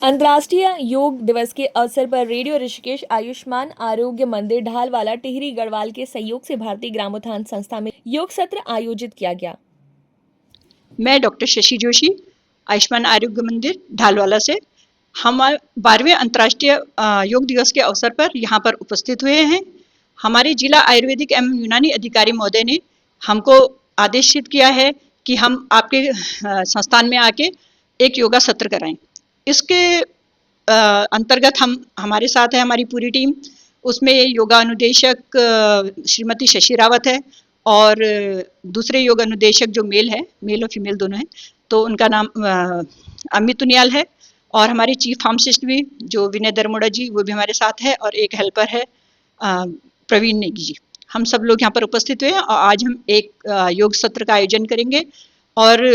अंतर्राष्ट्रीय योग दिवस के अवसर पर रेडियो ऋषिकेश आयुष्मान आरोग्य मंदिर ढालवाला टिहरी गढ़वाल के सहयोग से भारतीय ग्रामोत्थान संस्था में योग सत्र आयोजित किया गया। मैं डॉक्टर शशि जोशी, आयुष्मान आरोग्य मंदिर ढालवाला से हम 12वें अंतर्राष्ट्रीय योग दिवस के अवसर पर यहाँ पर उपस्थित हुए हैं। हमारे जिला आयुर्वेदिक एवं यूनानी अधिकारी महोदय ने हमको आदेशित किया है कि हम आपके संस्थान में आके एक योगा सत्र कराएं। इसके अंतर्गत हमारे साथ है हमारी पूरी टीम। उसमें योगा अनुदेशक श्रीमती शशि रावत है और दूसरे योग अनुदेशक जो मेल और फीमेल दोनों हैं, तो उनका नाम अमित उनियाल है। और हमारे चीफ फार्मासिस्ट भी जो विनय दरमोड़ा जी, वो भी हमारे साथ है। और एक हेल्पर है प्रवीण नेगी जी। हम सब लोग यहाँ पर उपस्थित हुए हैं और आज हम एक योग सत्र का आयोजन करेंगे। और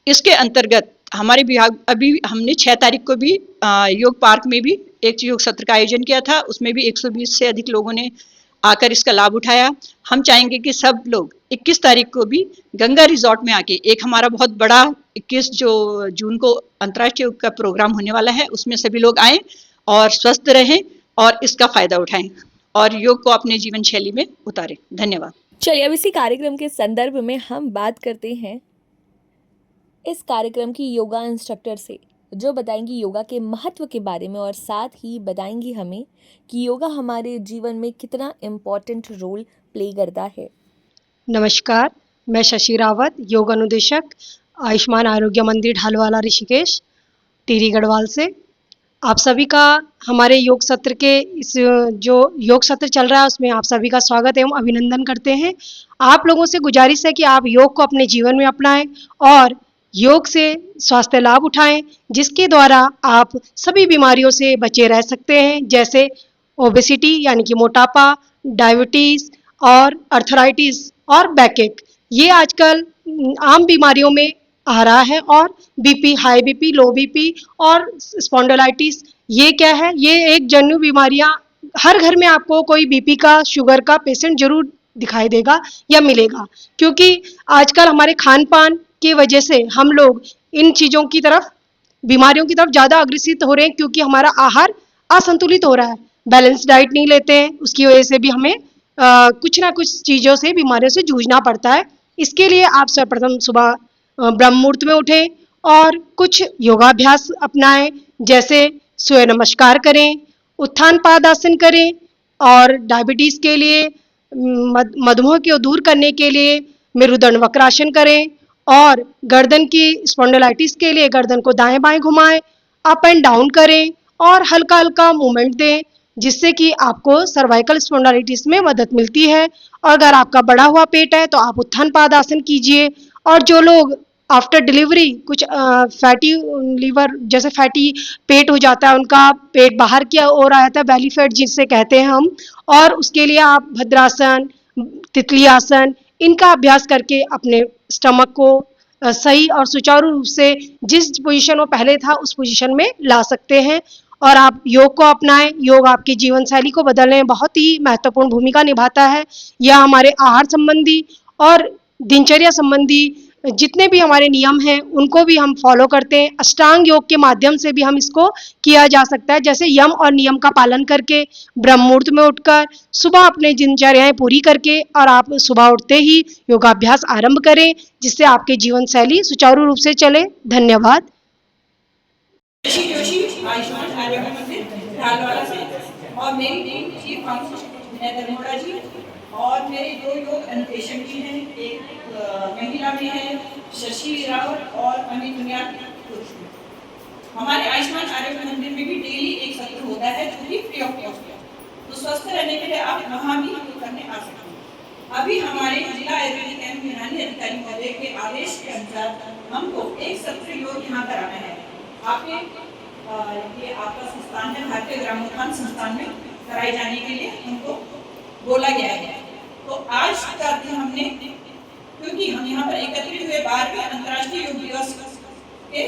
इसके अंतर्गत हमारे विभाग अभी हमने 6 तारीख को भी योग पार्क में भी एक योग सत्र का आयोजन किया था। उसमें भी 120 से अधिक लोगों ने आकर इसका लाभ उठाया। हम चाहेंगे कि सब लोग 21 तारीख को भी गंगा रिजॉर्ट में आके एक हमारा बहुत बड़ा 21 जो जून को अंतर्राष्ट्रीय योग का प्रोग्राम होने वाला है, उसमें सभी लोग आए और स्वस्थ रहें और इसका फायदा उठाएं और योग को अपने जीवन शैली में उतारें। धन्यवाद। चलिए अब इसी कार्यक्रम के संदर्भ में हम बात करते हैं इस कार्यक्रम की योगा इंस्ट्रक्टर से, जो बताएंगी योगा के महत्व के बारे में और साथ ही बताएंगी हमें कि योगा हमारे जीवन में कितना इम्पोर्टेंट रोल प्ले करता है। नमस्कार, मैं शशि रावत, योग अनुदेशक, आयुष्मान आरोग्य मंदिर ढालवाला ऋषिकेश, टिहरी गढ़वाल से। आप सभी का हमारे योग सत्र के इस जो योग सत्र चल रहा है उसमें आप सभी का स्वागत एवं अभिनंदन करते हैं। आप लोगों से गुजारिश है कि आप योग को अपने जीवन में अपनाएं और योग से स्वास्थ्य लाभ उठाएं, जिसके द्वारा आप सभी बीमारियों से बचे रह सकते हैं, जैसे ओबेसिटी यानी कि मोटापा, डायबिटीज़ और अर्थराइटिस और बैकएक। ये आजकल आम बीमारियों में आ रहा है। और बीपी, हाई बीपी, लो बीपी और स्पॉन्डिलाइटिस, ये क्या है? ये एक जन्य बीमारियां। हर घर में आपको कोई बीपी का, शुगर का पेशेंट जरूर दिखाई देगा या मिलेगा, क्योंकि आजकल हमारे खान पान की वजह से हम लोग इन चीज़ों की तरफ, बीमारियों की तरफ ज़्यादा अग्रसित हो रहे हैं, क्योंकि हमारा आहार असंतुलित हो रहा है, बैलेंस डाइट नहीं लेते हैं। उसकी वजह से भी हमें कुछ ना कुछ चीज़ों से, बीमारियों से जूझना पड़ता है। इसके लिए आप सर्वप्रथम सुबह ब्रह्म मुहूर्त में उठें और कुछ योगाभ्यास अपनाएं, जैसे सूर्य नमस्कार करें, उत्थान पादासन करें। और डायबिटीज़ के लिए, मधुमेह को दूर करने के लिए मेरुदंड वक्रासन करें। और गर्दन की स्पॉन्डिलाइटिस के लिए गर्दन को दाएं बाएं घुमाएं, अप एंड डाउन करें और हल्का हल्का मूवमेंट दें, जिससे कि आपको सर्वाइकल स्पॉन्डिलाइटिस में मदद मिलती है। और अगर आपका बढ़ा हुआ पेट है तो आप उत्थान पादासन कीजिए। और जो लोग आफ्टर डिलीवरी कुछ फैटी लीवर जैसे फैटी पेट हो जाता है, उनका पेट बाहर की ओर आ जाता है, बेली फैट जिसे कहते हैं हम, और उसके लिए आप भद्रासन, तितली आसन, इनका अभ्यास करके अपने स्टमक को सही और सुचारू रूप से जिस पोजीशन में पहले था उस पोजीशन में ला सकते हैं। और आप योग को अपनाएं। योग आपकी जीवन शैली को बदलने में बहुत ही महत्वपूर्ण भूमिका निभाता है। यह हमारे आहार संबंधी और दिनचर्या संबंधी जितने भी हमारे नियम हैं उनको भी हम फॉलो करते हैं। अष्टांग योग के माध्यम से भी हम इसको किया जा सकता है, जैसे यम और नियम का पालन करके ब्रह्म मुहूर्त में उठकर सुबह अपने दिनचर्याएं पूरी करके और आप सुबह उठते ही योगाभ्यास आरंभ करें, जिससे आपकी जीवन शैली सुचारू रूप से चले। धन्यवाद। शशि जोशी, आयुष्मान आरोग्य मंदिर ढालवाला से, और मेरी टीम चीफ फार्मासिस्ट विनय दरमोड़ा जी, और मेरे 2 योग अनुदेशक भी हैं। एक महिला में है शशि रावत और अमित उनियाल। हमारे आयुष्मान आरोग्य मंदिर में भी डेली एक सत्र होता है जो कि फ्री ऑफ कॉस्ट है, तो स्वस्थ रहने के लिए आप वहाँ भी योग करने आ सकते हैं। अभी हमारे जिला आयुर्वेदिक एवं यूनानी अधिकारी महोदय के आदेश के अनुसार हमको एक सत्र योग यहाँ कराना है। आपके ये आपका संस्थान है भारतीय ग्रामोत्थान संस्थान में कराए जाने के लिए हमको बोला गया है। तो आज का दिन हमने, क्योंकि हम यहाँ पर एकत्रित हुए 12वें अंतर्राष्ट्रीय योग दिवस के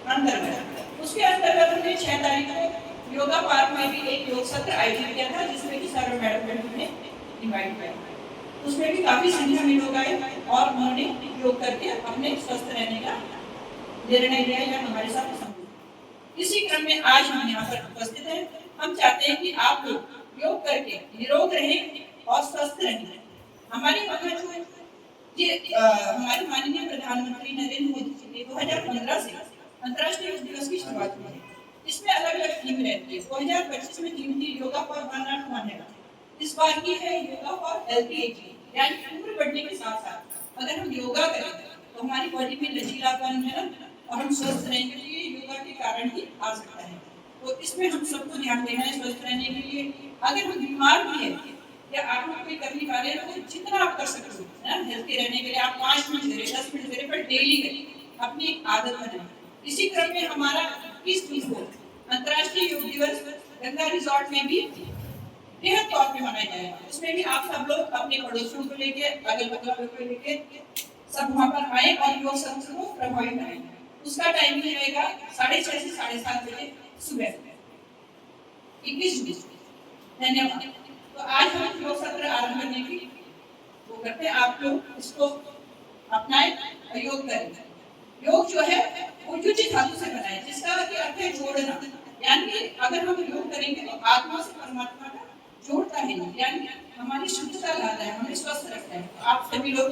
अंतर्गत, उसके अंतर्गत हमने 6 तारीख को योगा पार्क में भी एक योग सत्र आयोजित किया था, जिसमें कि सर मैडम ने इन्वाइट किया। उसमें भी काफी संख्या में लोग आए और उन्होंने योग करके अपने स्वस्थ रहने का निर्णय लिया या हमारे साथ। इसी क्रम में आज हम यहाँ पर उपस्थित हैं। हम चाहते हैं कि आप लोग योग करके निरोग रहें और स्वस्थ रहें। हमारे वहाँ जो ये हमारे माननीय प्रधानमंत्री नरेंद्र मोदी जी ने 2015 से अंतर्राष्ट्रीय योग दिवस की शुरुआत की है। इसमें अलग अलग थीम रहती है। 2025 में थीम थी yoga for one and one health. इस बार की है योगा फॉर हेल्थी एजिंग, यानी उम्र बढ़ने के साथ साथ अगर हम योगा करें तो हमारी बॉडी में लचीलापन है और हम स्वस्थ रहेंगे। तो ये योगा के कारण ही आ सकता है। तो इसमें हम सबको ध्यान देना है स्वस्थ रहने के लिए। अगर हम बीमार भी हैं या आप लोग कोई करने वाले हैं तो जितना आप कर सकते हो ना हेल्थी रहने के लिए आप 5 मिनट करें, 10 मिनट करें, पर डेली करें, अपनी एक आदत बनाएं। इसी क्रम में हमारा 21 जून को अंतर्राष्ट्रीय योग दिवस गंगा रिजॉर्ट में भी बृहद तौर पे मनाया जाएगा। उसमें भी आप सब लोग अपने पड़ोसियों को लेके, अगल बगल को लेके सब वहाँ पर आए और योग सत्र को प्रभावी बनाएं। उसका टाइमिंग रहेगा 6:30 से 7:30 बजे सुबह 21 जून। धन्यवाद। तो आज हम योग सत्र आरंभ करने की वो करते हैं। आप लोग इसको अपनाएं और योग करें। योग जो है वो उचित धातु से बनाए, जिसका अर्थ है जोड़ना। यानी अगर हम योग करेंगे तो आत्मा से परमात्मा का जोड़ता है, यानी हमारी शुद्धता लाता है, हमें स्वस्थ रखता है। तो आप सभी लोग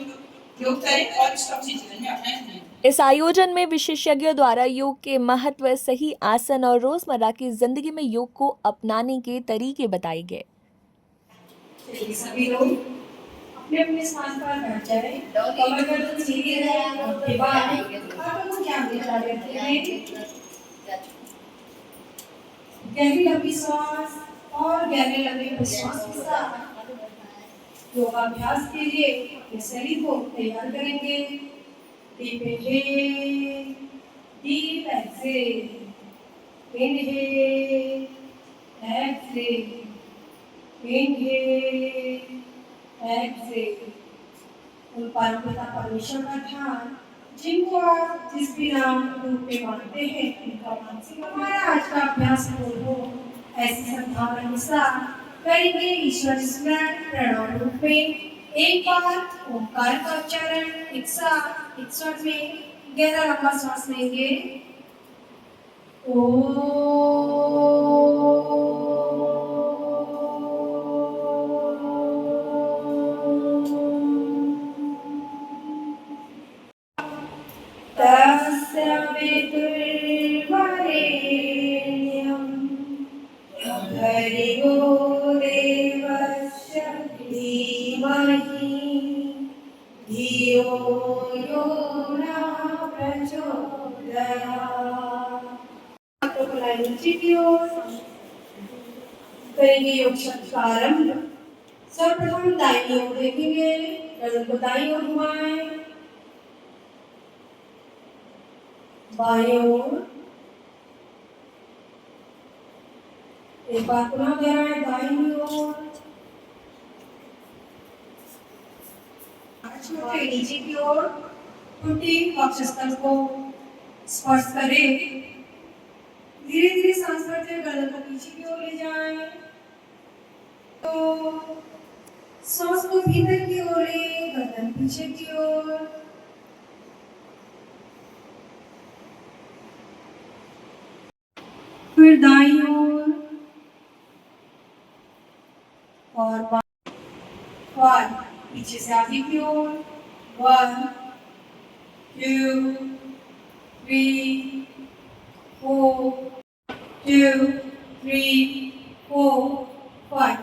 योग करें और इसको अपने जीवन में अपनाएं। इस आयोजन में विशेषज्ञों द्वारा योग के महत्व, सही आसन और रोजमर्रा की जिंदगी में योग को अपनाने के तरीके बताए गए। सभी लोग अपने अपने स्थान पर बैठ जाएं। कमर गर्दन सीधी रहे और आप लोग क्या दिखा रहे हैं? गहरी लंबी सांस और गहरे लंबे प्रश्वास के साथ योगाभ्यास के लिए अपने शरीर को तैयार करेंगे। Deep inhale, deep exhale, inhale, exhale, inhale, exhale. उन परमपिता परमेश्वर का ध्यान जिनको आप जिस भी नाम रूप में मानते हैं उनका मानसिक हमारा आज का अभ्यास पूर्ण हो ऐसी सद्भावना के साथ करेंगे ईश्वर स्मरण प्रणाम रूप में। एक बार ओंकार का उच्चारण एक साथ एक स्वर में गहरा लंबा सांस लेंगे। भर्गो देवस्य धीमहि धियो यो न प्रचोदयात्। तो लाइन नीचे की ओर करेंगे योग शब्द का आरंभ। सर्वप्रथम दाहिनी ओर देखेंगे, गर्दन को दाईं ओर घुमाएं, बाएं ओर। एक बार पुनः गहराएं दाहिनी ओर, नीचे की ओर टूटी वक्षस्थल को स्पर्श करें। धीरे धीरे सांस भरते हुए गर्दन को पीछे की ओर ले जाएं। तो सांस को भीतर की ओर ले, गर्दन पीछे की ओर। फिर दाईं ओर और पीछे से आगे की ओर। 1 2 3 4 2 3 4 5।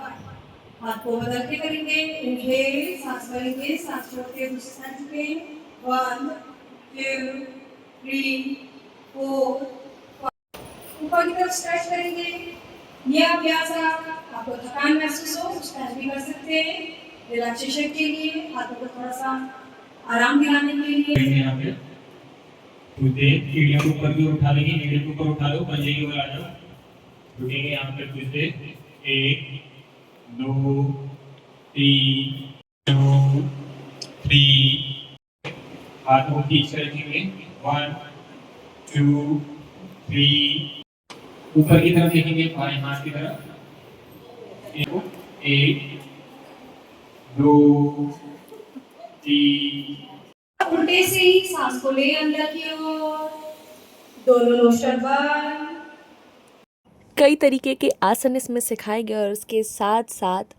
हाथ को बदल के करेंगे। इनहेल, सांस भरेंगे, सांस छोड़ते दूसरे साइड झुके। 1 2 3 4 ऊपर की तरफ स्ट्रेच करेंगे। यह अभ्यास आपको थकान महसूस हो स्ट्रेच भी कर सकते हैं। रिलैक्सेशन के लिए हाथों को थोड़ा सा आराम दिलाने के लिए यहाँ पे टूटे एड़ियों को ऊपर की ओर उठा लेंगे। एड़ियों को ऊपर उठा लो, पंजे की ओर आ जाओ। रुकेंगे यहाँ पे टूटे 1 2 3 हाथों को खींच कर रखेंगे। 1 2 3 ऊपर की तरफ देखेंगे, बाएं हाथ की तरफ। 1 2 3। उल्टे से ही सांस को ले अंदर की ओर, दोनों नोस्ट्रल बंद, कई तरीके के आसन इसमें सिखाए गए और उसके साथ साथ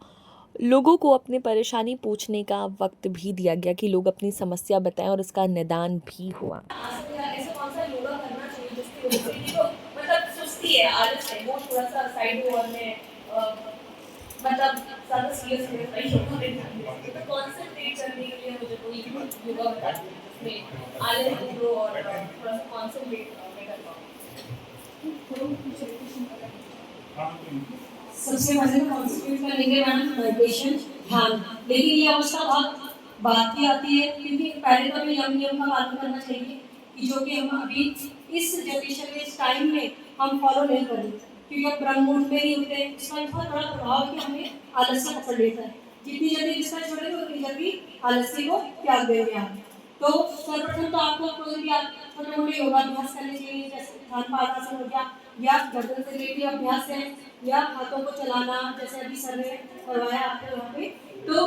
लोगों को अपनी परेशानी पूछने का वक्त भी दिया गया कि लोग अपनी समस्या बताएं और उसका निदान भी हुआ। ऐसा कौन सा योगा करना चाहिए जिसकी वजह से ये तो मतलब सुस्ती है, आलस है, वो थोड़ा सा साइड में और मैं मतलब ज़्यादा सीरियस हो रही योगा में तो कॉन्सेंट्रेट करने के लिए मुझे कोई योगा बता दीजिए जिसमें आलस दूर हो और थोड़ा सा कॉन्सेंट्रेट मैं कर पाऊँ। सबसे पहले तो कॉन्सेंट्रेट करेंगे मैम मेडिटेशन ध्यान, लेकिन ये अवस्था बहुत बात की आती है क्योंकि पहले तो हमें नियम का पालन करना चाहिए कि जो कि हम अभी इस जनरेशन में इस टाइम में हम फॉलो नहीं करें क्योंकि हम ब्रह्म मुहूर्त में ही होते हैं। इसका बहुत बड़ा प्रभाव है कि हमें आलस्य पकड़ लेता है। जितनी जल्दी बिस्तर छोड़ेंगे उतनी जल्दी आलस्य को त्याग देंगे आप। तो सर्वप्रथम तो आपको कोई भी छोटे मोटे योगाभ्यास करने चाहिए जैसे ध्यान हो गया या गर्दन से रिलेटेड अभ्यास है या हाथों को चलाना जैसे अभी सर ने करवाया आपको यहाँ पे। तो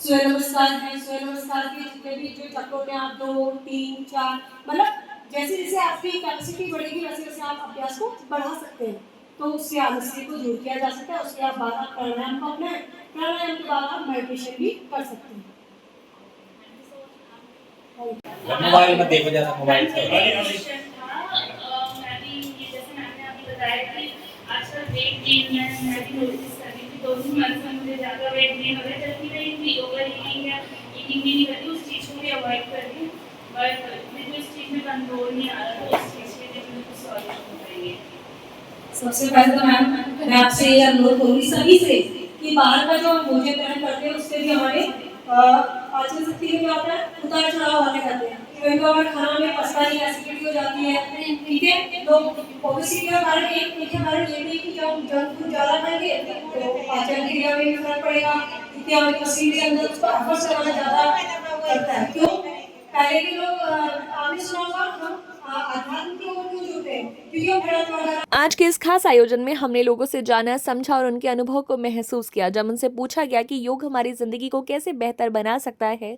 सूर्य नमस्कार है, सूर्य नमस्कार के जितने भी जो चक्रों में आप 2, 3, 4 मतलब जैसे जैसे आपकी कैपेसिटी बढ़ेगी वैसे वैसे आप अभ्यास को बढ़ा सकते हैं। तो उससे आलस्य को दूर किया जा सकता है। उसके बाद आप प्राणायाम को अपनाएं, प्राणायाम के बाद आप मेडिटेशन भी कर सकते हैं। मोबाइल में देखो जरा मोबाइल से बताया कि आजकल वेट गेन मैं भी नोटिस कर रही थी 2 मंथ में मुझे ज़्यादा वेट गेन हो रहा है जबकि मैं इतनी ओवर ईटिंग या ईटिंग भी नहीं करती, उस चीज़ को भी अवॉइड कर रही हूँ बट मुझे इस चीज़ में कंट्रोल नहीं आ रहा था। उस चीज़ के लिए मुझे कुछ सॉल्यूशन बताइए। सबसे पहले तो मैम मैं आपसे ये अनुरोध करूँगी सभी से कि बाहर का जो हम भोजन ग्रहण करते हैं उससे भी हमारे पाचन शक्ति में क्या होता है उतार चढ़ाव आने जाते हैं। कभी हमारे खाना में पचता नहीं, एसिडिटी हो जाती है, ठीक है। तो ओबेसिटी का कारण एक मुख्य कारण ये भी कि जब हम जंक फूड ज़्यादा खाएंगे तो पाचन क्रिया में भी फर्क पड़ेगा, क्योंकि हमारे पसीने के अंदर उसको एफर्ट्स लगाना ज़्यादा करता है। क्यों पहले के लोग आपने सुना होगा हम आध्यात्म की ओर क्यों जुड़ते हैं क्योंकि हम वगैरह। आज के इस खास आयोजन में हमने लोगों से जाना, समझा और उनके अनुभव को महसूस किया। जब उनसे पूछा गया कि योग हमारी जिंदगी को कैसे बेहतर बना सकता है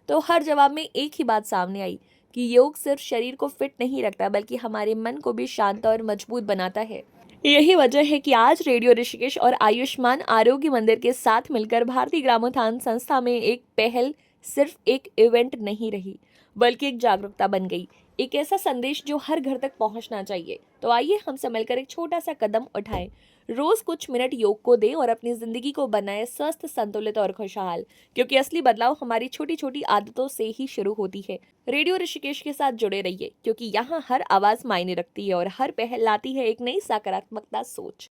तो हर जवाब में एक ही बात सामने आई कि योग सिर्फ शरीर को फिट नहीं रखता बल्कि हमारे मन को भी शांत और मजबूत बनाता है। यही वजह है कि आज रेडियो ऋषिकेश और आयुष्मान आरोग्य मंदिर के साथ मिलकर भारतीय ग्रामोत्थान संस्था में एक पहल सिर्फ एक इवेंट नहीं रही बल्कि एक जागरूकता बन गई, एक ऐसा संदेश जो हर घर तक पहुंचना चाहिए। तो आइए हमसे मिलकर एक छोटा सा कदम उठाएं, रोज कुछ मिनट योग को दें और अपनी जिंदगी को बनाएं स्वस्थ, संतुलित और खुशहाल, क्योंकि असली बदलाव हमारी छोटी छोटी आदतों से ही शुरू होती है। रेडियो ऋषिकेश के साथ जुड़े रहिए क्योंकि यहाँ हर आवाज मायने रखती है और हर पहल लाती है एक नई सकारात्मकता सोच।